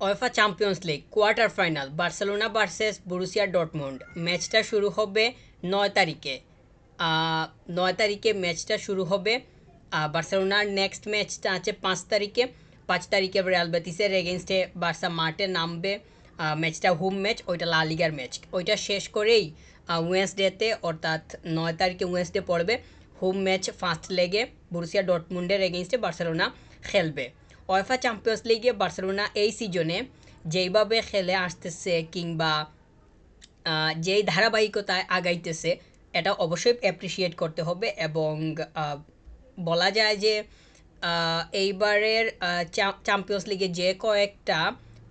UEFA champions league quarter final Barcelona versus Borussia Dortmund. ম্যাচটা শুরু হবে 9 তারিখে। 9 তারিখে ম্যাচটা শুরু হবে। বার্সেলোনার নেক্সট ম্যাচটা আছে 5 তারিখে। 5 তারিখে রিয়াল বেতিসের এগেনস্টে বার্সা মাঠে নামবে। ম্যাচটা হোম ম্যাচ, ওইটা লা লিগার ম্যাচ। ওইটা শেষ করেই ওয়েন্সডেতে অর্থাৎ 9 তারিখে ওয়েন্সডে পড়বে হোম ম্যাচ ফার্স্ট লেগে বরুসিয়া ডর্টমুন্ডের এগেনস্টে বার্সেলোনা খেলবে। ওয়েফা চ্যাম্পিয়ন্স লিগে বার্সেলোনা এই সিজনে যেইভাবে খেলে আসতেছে কিংবা যেই ধারাবাহিকতায় আগাইতেছে, এটা অবশ্যই অ্যাপ্রিসিয়েট করতে হবে। এবং বলা যায় যে এইবারের চ্যাম্পিয়ন্স লিগে যে কয়েকটা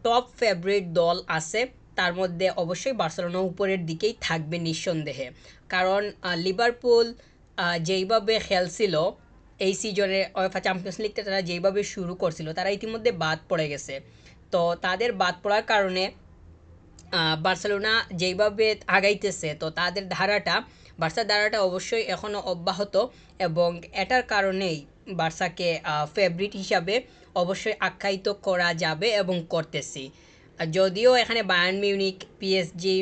টপ ফেভারিট দল আছে তার মধ্যে অবশ্যই বার্সেলোনা উপরের দিকেই থাকবে নিঃসন্দেহে। কারণ লিভারপুল যেইভাবে খেলছিল এই সিজনে ওয়েফা চ্যাম্পিয়ন্স লিগটা তারা যেইভাবে শুরু করছিল, তারা ইতিমধ্যে বাদ পড়ে গেছে। তো তাদের বাদ পড়ার কারণে বার্সেলোনা যেইভাবে আগাইতেছে, তো তাদের বার্সার ধারাটা অবশ্যই এখনও অব্যাহত। এবং এটার কারণেই বার্সাকে ফেভারিট হিসাবে অবশ্যই আখ্যায়িত করা যাবে এবং করতেছি। যদিও এখানে বায়ার্ন মিউনিক, পিএসজি,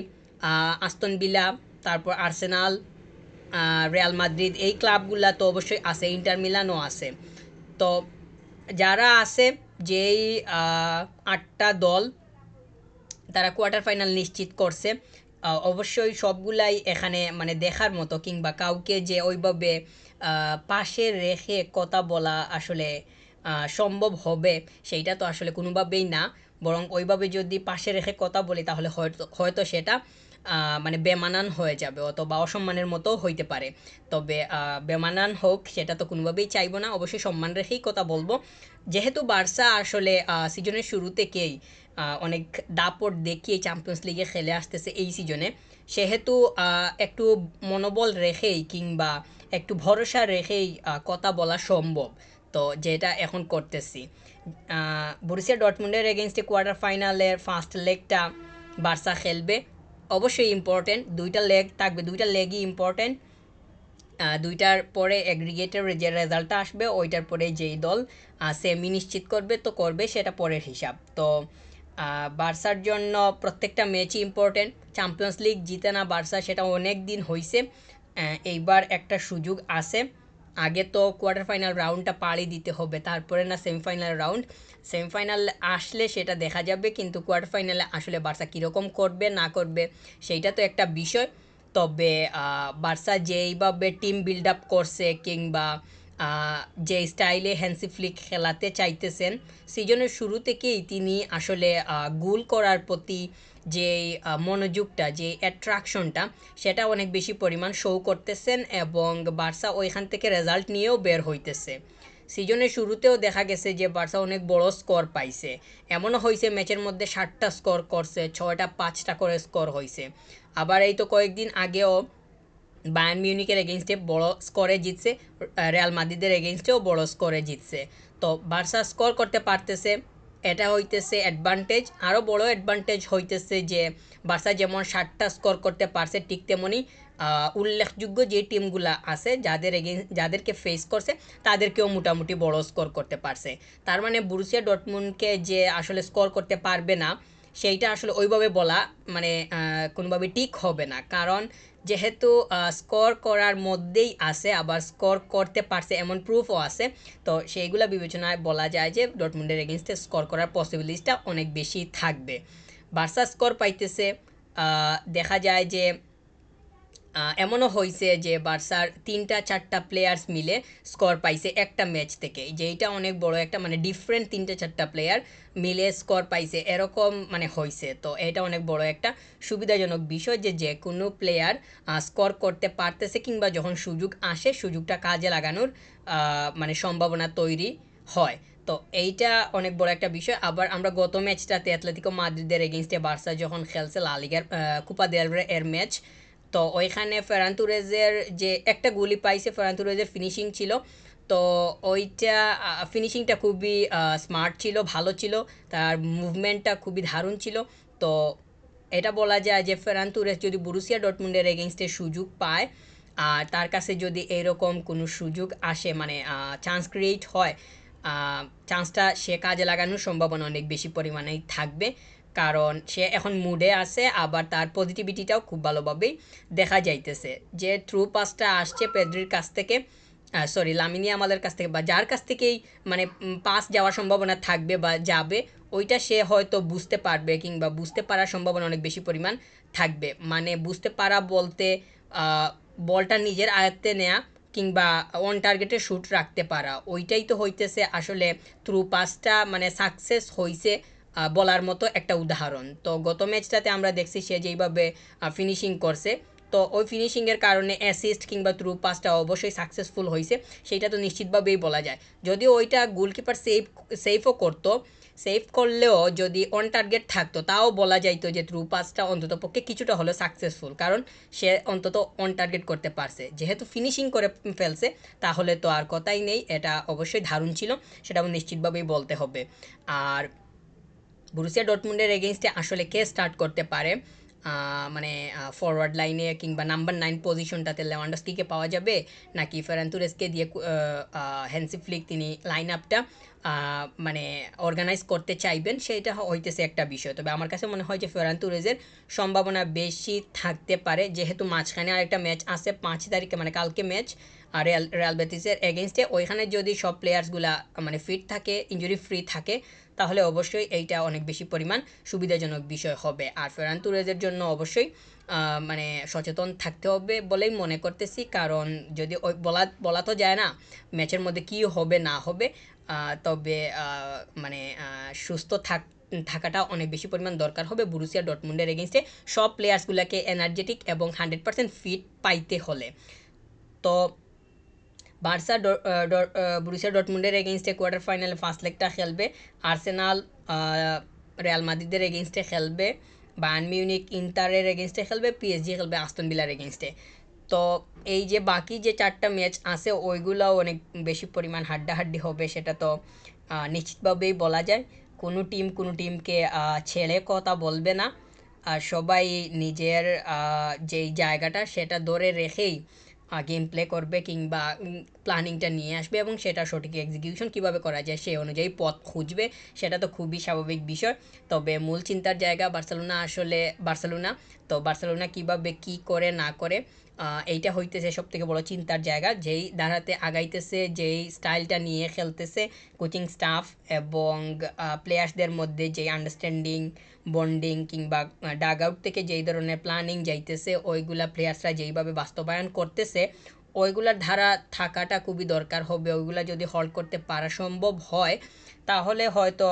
আস্তন ভিলা, তারপর আর্সেনাল, রিয়াল মাদ্রিদ, এই ক্লাবগুলা তো অবশ্যই আছে, ইন্টার মিলানও আছে। তো যারা আছে, যেই 8টা দল তারা কোয়ার্টার ফাইনাল নিশ্চিত করছে, অবশ্যই সবগুলাই এখানে মানে দেখার মতো, কিংবা কাউকে যে ওইভাবে পাশে রেখে কথা বলা আসলে সম্ভব হবে সেইটা তো আসলে কোনোভাবেই না। বরং ওইভাবে যদি পাশে রেখে কথা বলি তাহলে হয়তো হয়তো সেটা মানে বেমানান হয়ে যাবে অথবা অসম্মানের মতো হইতে পারে। তবে বেমানান হোক সেটা তো কোনোভাবেই চাইবো না, অবশ্যই সম্মান রেখেই কথা বলবো। যেহেতু বার্সা আসলে সিজনের শুরু থেকেই অনেক দাপট দেখিয়ে চ্যাম্পিয়ন্স লিগে খেলে আসতেছে এই সিজনে, সেহেতু একটু মনোবল রেখেই কিংবা একটু ভরসা রেখেই কথা বলা সম্ভব। তো যেটা এখন করতেছি, বরুসিয়া ডর্টমুন্ডের এগেনস্টে কোয়ার্টার ফাইনালের ফার্স্ট লেগটা বার্সা খেলবে। অবশ্যই ইম্পর্টেন্ট, দুইটা লেগ থাকবে, দুইটা লেগই ইম্পর্টেন্ট। দুইটার পরে এগ্রিগেটের যে রেজাল্টটা আসবে ওইটার পরে যেই দল সেমি নিশ্চিত করবে তো করবে, সেটা পরের হিসাব। তো বার্সার জন্য প্রত্যেকটা ম্যাচই ইম্পর্টেন্ট। চ্যাম্পিয়ন্স লিগ জিতে না বার্সা, সেটা অনেক দিন হয়েছে। এইবার একটা সুযোগ আছে। আগে তো কোয়ার্টার ফাইনাল রাউন্ডটা পাড়ি দিতে হবে, তারপরে না সেমিফাইনাল রাউন্ড। সেমিফাইনাল আসলে সেটা দেখা যাবে, কিন্তু কোয়ার্টার ফাইনালে আসলে বার্সা কীরকম করবে না করবে সেইটা তো একটা বিষয়। তবে বার্সা যেইভাবে টিম বিল্ড আপ করছে কিংবা যে স্টাইলে হ্যান্সি ফ্লিক খেলাতে চাইতেছেন, সিজনের শুরু থেকেই তিনি আসলে গোল করার প্রতি যে মনোযোগটা, যে অ্যাট্রাকশনটা, সেটা অনেক বেশি পরিমাণ শো করতেছেন এবং বার্সা ওইখান থেকে রেজাল্ট নিয়েও বের হইতেছে। সিজনের শুরুতেও দেখা গেছে যে বার্সা অনেক বড় স্কোর পাইছে। এমনও হয়েছে ম্যাচের মধ্যে 7টা স্কোর করছে, 6টা 5টা করে স্কোর হয়েছে। আবার এই তো কয়েকদিন আগেও বায়ার্ন মিউনিকের এগেনস্টে বড় স্কোরে জিতছে, রিয়াল মাদ্রিদের এগেনস্টেও বড় স্কোরে জিতছে। তো বার্সা স্কোর করতে পারতেছে, এটা হইতেছে অ্যাডভান্টেজ। আরও বড় অ্যাডভান্টেজ হইতেছে যে বার্সা যেমন 7টা স্কোর করতে পারছে, ঠিক তেমনই উল্লেখযোগ্য যে টিমগুলো আছে যাদেরকে ফেস করছে তাদেরকেও মোটামুটি বড় স্কোর করতে পারছে। তার মানে বরুসিয়া ডর্টমুন্ডকে যে আসলে স্কোর করতে পারবে না সেইটা আসলে ওইভাবে বলা মানে কোনোভাবে ঠিক হবে না। কারণ যেহেতু স্কোর করার মধ্যেই আছে, আবার স্কোর করতে পারছে এমন প্রুফও আছে। তো সেইগুলো বিবেচনায় বলা যায় যে ডর্টমুন্ডের এগেনস্টে স্কোর করার পসিবিলিটিসটা অনেক বেশি থাকবে। বার্সা স্কোর পাইতেছে, দেখা যায় যে এমনও হয়েছে যে বার্সার 3টা 4টা প্লেয়ার্স মিলে স্কোর পাইছে একটা ম্যাচ থেকে, যেইটা অনেক বড় একটা মানে ডিফারেন্ট 3টা 4টা প্লেয়ার মিলে স্কোর পাইছে এরকম মানে হয়েছে। তো এটা অনেক বড় একটা সুবিধাজনক বিষয় যে যে কোনো প্লেয়ার স্কোর করতে পারতেছে, কিংবা যখন সুযোগ আসে সুযোগটা কাজে লাগানোর মানে সম্ভাবনা তৈরি হয়। তো এইটা অনেক বড় একটা বিষয়। আবার আমরা গত ম্যাচটাতে অ্যাথলেটিকো মাদ্রিদের এগেনস্টে বার্সা যখন খেলছে লা লিগার কুপা দেল রে এর ম্যাচ, তো ওইখানে ফেরান তুরেজের যে একটা গুলি পাইছে, ফেরান তুরেজের ফিনিশিং ছিল। তো ওইটা ফিনিশিংটা খুবই স্মার্ট ছিল, ভালো ছিল, তার মুভমেন্টটা খুবই দারুণ ছিল। তো এটা বলা যায় যে ফেরান তুরেজ যদি বরুসিয়া ডর্টমুন্ডের এগেনস্টে সুযোগ পায় আর তার কাছে যদি এরকম কোনো সুযোগ আসে, মানে চান্স ক্রিয়েট হয় চান্সটা সে কাজে লাগানোর সম্ভাবনা অনেক বেশি পরিমাণেই থাকবে, কারণ সে এখন মুডে আছে, আবার তার পজিটিভিটিটাও খুব ভালোভাবেই দেখা যাইতেছে। যে থ্রু পাসটা আসছে পেদ্রির কাছ থেকে, সরি লামিনী আমাদের কাছ থেকে, বা যার কাছ থেকেই মানে পাস যাওয়ার সম্ভাবনা থাকবে বা যাবে, ওইটা সে হয়তো বুঝতে পারবে, কিংবা বুঝতে পারার সম্ভাবনা অনেক বেশি পরিমাণ থাকবে। মানে বুঝতে পারা বলতে বলটা নিজের আয়ত্তে নেয়া কিংবা অন টার্গেটে শ্যুট রাখতে পারা, ওইটাই তো হইতেছে আসলে থ্রু পাসটা মানে সাকসেস হইছে বলার মতো একটা উদাহরণ। তো গত ম্যাচটাতে আমরা দেখছি সে যেইভাবে ফিনিশিং করছে, তো ওই ফিনিশিংয়ের কারণে অ্যাসিস্ট কিংবা থ্রু পাসটা অবশ্যই সাকসেসফুল হয়েছে, সেটা তো নিশ্চিতভাবেই বলা যায়। যদিও ওইটা গোলকিপার সেফও করতো, সেভ করলেও যদি অন টার্গেট থাকতো তাও বলা যাইতো যে থ্রু পাসটা অন্তত পক্ষে কিছুটা হলেও সাকসেসফুল, কারণ সে অন্তত অন টার্গেট করতে পারছে। যেহেতু ফিনিশিং করে ফেলছে তাহলে তো আর কথাই নেই, এটা অবশ্যই দারুণ ছিল, সেটাও নিশ্চিতভাবেই বলতে হবে। আর বরুসিয়া ডর্টমুন্ডের এগেইনস্টে আসলে কে স্টার্ট করতে পারে, মানে ফরওয়ার্ড লাইনে কিংবা নাম্বার 9 পজিশনটাতে লেভানডস্কিকে পাওয়া যাবে, নাকি ফেরান তুরেসকে দিয়ে হ্যান্সি ফ্লিক তিনি লাইন আপটা মানে অর্গানাইজ করতে চাইবেন, সেটা হইতেছে একটা বিষয়। তবে আমার কাছে মনে হয় যে ফেরান তুরেজের সম্ভাবনা বেশি থাকতে পারে, যেহেতু মাঝখানে আরেকটা ম্যাচ আছে 5 তারিখে, মানে কালকে ম্যাচ আর রিয়াল বেটিসের এগেইনস্টে। ওইখানে যদি সব প্লেয়ার্সগুলা মানে ফিট থাকে, ইঞ্জুরি ফ্রি থাকে, তাহলে অবশ্যই এইটা অনেক বেশি পরিমাণ সুবিধাজনক বিষয় হবে। আর ফেরান তুরেজের জন্য অবশ্যই মানে সচেতন থাকতে হবে বলেই মনে করতেছি, কারণ যদি ওই বলা তো যায় না ম্যাচের মধ্যে কী হবে না হবে, তবে মানে সুস্থ থাকাটা অনেক বেশি পরিমাণ দরকার হবে বরুসিয়া ডর্টমুন্ডের এগেইনস্টে, সব প্লেয়ার্সগুলোকে এনার্জেটিক এবং 100% ফিট পাইতে হলে। তো বার্সা বরুসিয়া ডর্টমুন্ডের এগেইনস্টে কোয়ার্টার ফাইনালে ফার্স্ট লেগটা খেলবে, আর্সেনাল রিয়াল মাদ্রিদের এগেইনস্টে খেলবে, বায়ার্ন মিউনিক ইন্টারের এগেইনস্টে খেলবে, পিএসজি খেলবে আস্তন ভিলার এগেইনস্টে। তো এই যে বাকি যে 4টা ম্যাচ আছে ওইগুলোও অনেক বেশি পরিমাণ হাড্ডাহাড্ডি হবে, সেটা তো নিশ্চিতভাবেই বলা যায়। কোনো টিমকে ছেড়ে কথা বলবে না, আর সবাই নিজের যেই জায়গাটা সেটা ধরে রেখেই গেম প্লে করবে, কিংবা প্ল্যানিংটা নিয়ে আসবে, এবং সেটা সঠিক এক্সিকিউশন কীভাবে করা যায় সেই অনুযায়ী পথ খুঁজবে, সেটা তো খুবই স্বাভাবিক বিষয়। তবে মূল চিন্তার জায়গা বার্সেলোনা, তো বার্সেলোনা কীভাবে কী করে না করে, এইটা হইতেছে সবথেকে বড় চিন্তার জায়গা। যেই ধারাতে আগাইতেছে, যেই স্টাইলটা নিয়ে খেলতেছে কোচিং স্টাফ এবং প্লেয়ার্সদের মধ্যে যেই আন্ডারস্ট্যান্ডিং, বন্ডিং, কিংবা ডাগ আউট থেকে যেই ধরনের প্ল্যানিং যাইতেছে, ওইগুলা প্লেয়ার্সরা যেইভাবে বাস্তবায়ন করতেছে, ওইগুলার ধারা থাকাটা খুবই দরকার হবে। ওইগুলা যদি হল্ড করতে পারা সম্ভব হয়, তাহলে হয়তো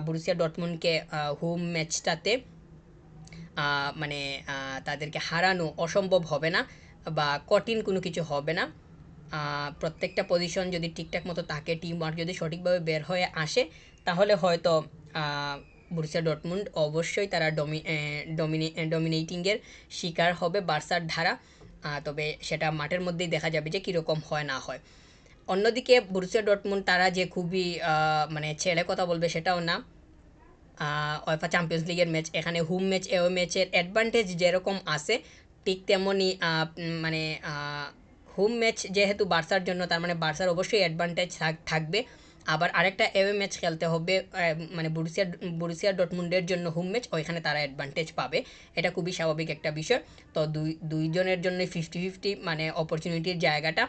বরুসিয়া ডর্টমুন্ডকে হোম ম্যাচটাতে মানে তাদেরকে হারানো অসম্ভব হবে না, বা কঠিন কোনো কিছু হবে না। প্রত্যেকটা পজিশন যদি ঠিকঠাক মতো থাকে, টিম ওয়ার্ক যদি সঠিকভাবে বের হয়ে আসে, তাহলে হয়তো বরুসিয়া ডর্টমুন্ড অবশ্যই তারা ডমিনেটিংয়ের শিকার হবে বার্সার ধারা। তবে সেটা মাঠের মধ্যেই দেখা যাবে যে কীরকম হয় না হয়। অন্যদিকে বরুসিয়া ডর্টমুন্ড তারা যে খুবই মানে ছেড়ে কথা বলবে সেটাও না। ওয়েফা চ্যাম্পিয়ন্স লিগের ম্যাচ, এখানে হোম ম্যাচ এওয়ে ম্যাচের অ্যাডভান্টেজ যেরকম আছে, ঠিক তেমনই মানে হোম ম্যাচ যেহেতু বার্সার জন্য, তার মানে বার্সার অবশ্যই অ্যাডভান্টেজ থাকবে। আবার আরেকটা এওয়ে ম্যাচ খেলতে হবে মানে বরুসিয়া ডর্টমুন্ডের জন্য হোম ম্যাচ, ওইখানে তারা অ্যাডভান্টেজ পাবে, এটা খুবই স্বাভাবিক একটা বিষয়। তো দুইজনের জন্য 50-50 মানে অপরচুনিটির জায়গাটা।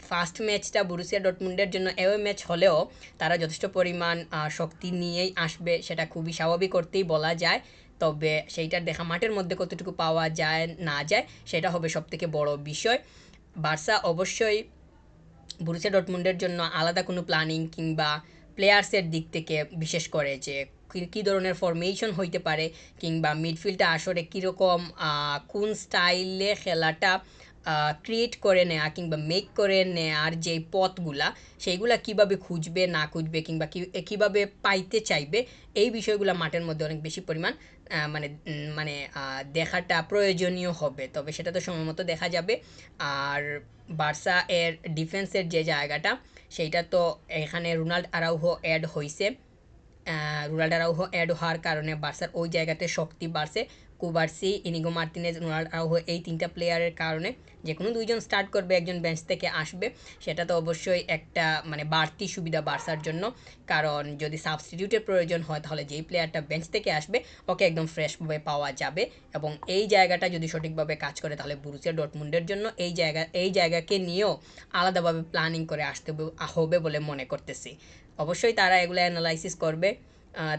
ফার্স্ট ম্যাচটা বরুসিয়া ডর্টমুন্ডের জন্য এওয়ে ম্যাচ হলেও তারা যথেষ্ট পরিমাণ শক্তি নিয়েই আসবে, সেটা খুবই স্বাভাবিক করতেই বলা যায়। তবে সেইটার দেখা মাঠের মধ্যে কতটুকু পাওয়া যায় না যায়, সেটা হবে সবথেকে বড় বিষয়। বার্সা অবশ্যই বরুসিয়া ডর্টমুন্ডের জন্য আলাদা কোনো প্ল্যানিং কিংবা প্লেয়ার্সের দিক থেকে, বিশেষ করে যে কী ধরনের ফরমেশন হইতে পারে, কিংবা মিডফিল্ডটা আসলে কীরকম কোন স্টাইলে খেলাটা ক্রিয়েট করে নেওয়া কিংবা মেক করে নেওয়ার যে পথগুলা, সেইগুলা কিভাবে খুঁজবে না খুঁজবে, কিংবা কীভাবে পাইতে চাইবে, এই বিষয়গুলো মাঠের মধ্যে অনেক বেশি পরিমাণ মানে দেখাটা প্রয়োজনীয় হবে। তবে সেটা তো সময় মতো দেখা যাবে। আর বার্সা এর ডিফেন্সের যে জায়গাটা, সেইটা তো এখানে রোনাল্ড আরাউহো অ্যাড হয়েছে। রোনাল্ড আরাউহো অ্যাড হওয়ার কারণে বার্সার ওই জায়গাতে শক্তি বাড়ছে। Cubarsi, Inigo Martinez, Ronald Araujo এই 3টা প্লেয়ারের কারণে যে কোনো 2জন স্টার্ট করবে, একজন বেঞ্চ থেকে আসবে, সেটা তো অবশ্যই একটা মানে বাড়তি সুবিধা বার্সার জন্য। কারণ যদি সাবস্টিটিউটের প্রয়োজন হয় তাহলে যেই প্লেয়ারটা বেঞ্চ থেকে আসবে ওকে একদম ফ্রেশভাবে পাওয়া যাবে, এবং এই জায়গাটা যদি সঠিকভাবে কাজ করে তাহলে বরুসিয়া ডর্টমুন্ডের জন্য এই জায়গাকে নিয়েও আলাদাভাবে প্ল্যানিং করে আসতে হবে বলে মনে করতেছি। অবশ্যই তারা এগুলো অ্যানালাইসিস করবে,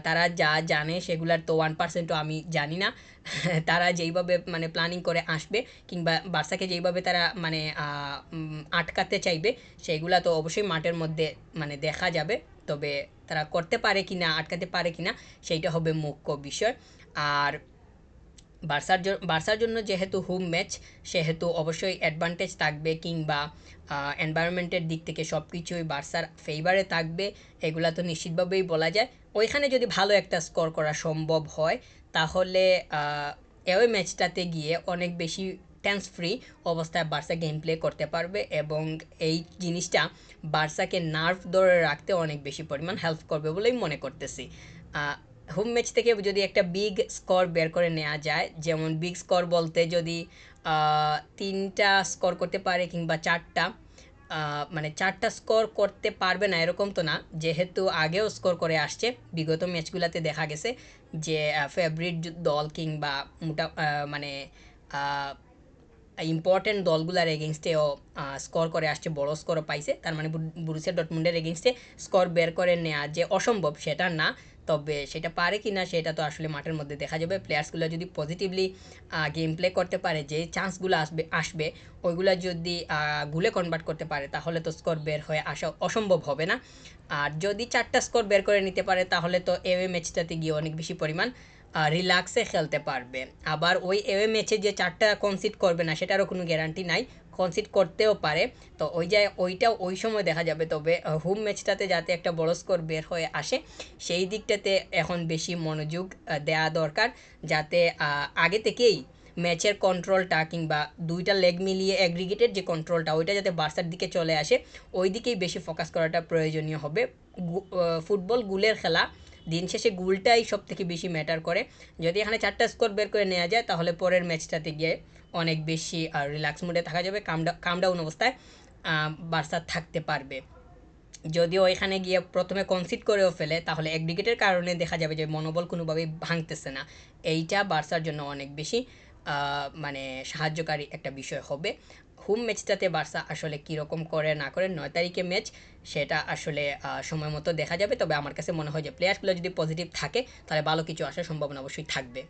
তারা যা জানে সেগুলার তো 1%ও আমি জানি না। তারা যেইভাবে মানে প্ল্যানিং করে আসবে কিংবা বার্সাকে যেইভাবে তারা মানে আটকাতে চাইবে সেইগুলা তো অবশ্যই মাঠের মধ্যে মানে দেখা যাবে। তবে তারা করতে পারে কি না, আটকাতে পারে কি না, সেইটা হবে মুখ্য বিষয়। আর বার্সার জন্য যেহেতু হোম ম্যাচ, সেহেতু অবশ্যই অ্যাডভান্টেজ থাকবে কিংবা এনভায়রনমেন্টের দিক থেকে সব কিছুই বার্সার ফেভারে থাকবে, এগুলা তো নিশ্চিতভাবেই বলা যায়। ওইখানে যদি ভালো একটা স্কোর করা সম্ভব হয় তাহলে ওই ম্যাচটাতে গিয়ে অনেক বেশি টেন্স ফ্রি অবস্থায় বার্সা গেম প্লে করতে পারবে, এবং এই জিনিসটা বার্সাকে নার্ভ ধরে রাখতে অনেক বেশি পরিমাণ হেল্প করবে বলেই মনে করতেছি। হোম ম্যাচ থেকে যদি একটা বিগ স্কোর বের করে নেওয়া যায়, যেমন বিগ স্কোর বলতে যদি 3টা স্কোর করতে পারে কিংবা 4টা, মানে 4টা স্কোর করতে পারবে না এরকম তো না, যেহেতু আগেও স্কোর করে আসছে বিগত ম্যাচগুলোতে দেখা গেছে যে ফেভারিট দল কিংবা মোটা মানে ইম্পর্টেন্ট দলগুলার এগেনস্টেও স্কোর করে আসছে, বড় স্কোরও পাইছে। তার মানে বরুসিয়া ডর্টমুন্ডের এগেনস্টে স্কোর বের করে নেওয়া যে অসম্ভব সেটা না, তবে সেটা পারে কি না সেটা তো আসলে মাঠের মধ্যে দেখা যাবে। প্লেয়ার্সগুলো যদি পজিটিভলি গেম প্লে করতে পারে, যে চান্সগুলো আসবে ওইগুলো যদি গুলে কনভার্ট করতে পারে তাহলে তো স্কোর বের হয়ে আসা অসম্ভব হবে না। আর যদি 4টা স্কোর বের করে নিতে পারে তাহলে তো এওয়ে ম্যাচটাতে গিয়ে অনেক বেশি পরিমাণ রিল্যাক্সে খেলতে পারবে। আবার ওই এওয়ে ম্যাচে যে 4টা কনসিড করবে না সেটারও কোনো গ্যারান্টি নাই, কনসিড করতেও পারে। তো ওইটা ওই সময় দেখা যাবে। তবে হোম ম্যাচটাতে যাতে একটা বড় স্কোর বের হয়ে আসে সেই দিকটাতে এখন বেশি মনোযোগ দেওয়া দরকার, যাতে আগে থেকেই ম্যাচের কন্ট্রোলটা কিংবা 2টা লেগ মিলিয়ে অ্যাগ্রিগেটেড যে কন্ট্রোলটা ওইটা যাতে বার্সার দিকে চলে আসে, ওই দিকেই বেশি ফোকাস করাটা প্রয়োজনীয় হবে। ফুটবল গুলের খেলা, দিন শেষে গুলটাই সব থেকে বেশি ম্যাটার করে। যদি এখানে 4টা স্কোর বের করে নেওয়া যায় তাহলে পরের ম্যাচটাতে গিয়ে অনেক বেশি রিল্যাক্স মুডে থাকা যাবে, কাম ডাউন অবস্থায় বার্সা থাকতে পারবে। যদিও এখানে গিয়ে প্রথমে কনসিড করেও ফেলে তাহলে অ্যাগ্রিগেটের কারণে দেখা যাবে যে মনোবল কোনোভাবেই ভাঙতেছে না, এইটা বার্সার জন্য অনেক বেশি মানে সাহায্যকারী একটা বিষয় হবে। হোম ম্যাচটাতে বার্সা আসলে কীরকম করে না করে 9 তারিখে ম্যাচ, সেটা আসলে সময় মতো দেখা যাবে। তবে আমার কাছে মনে হয় যে প্লেয়ার্সগুলো যদি পজিটিভ থাকে তাহলে ভালো কিছু আসার সম্ভাবনা অবশ্যই থাকবে।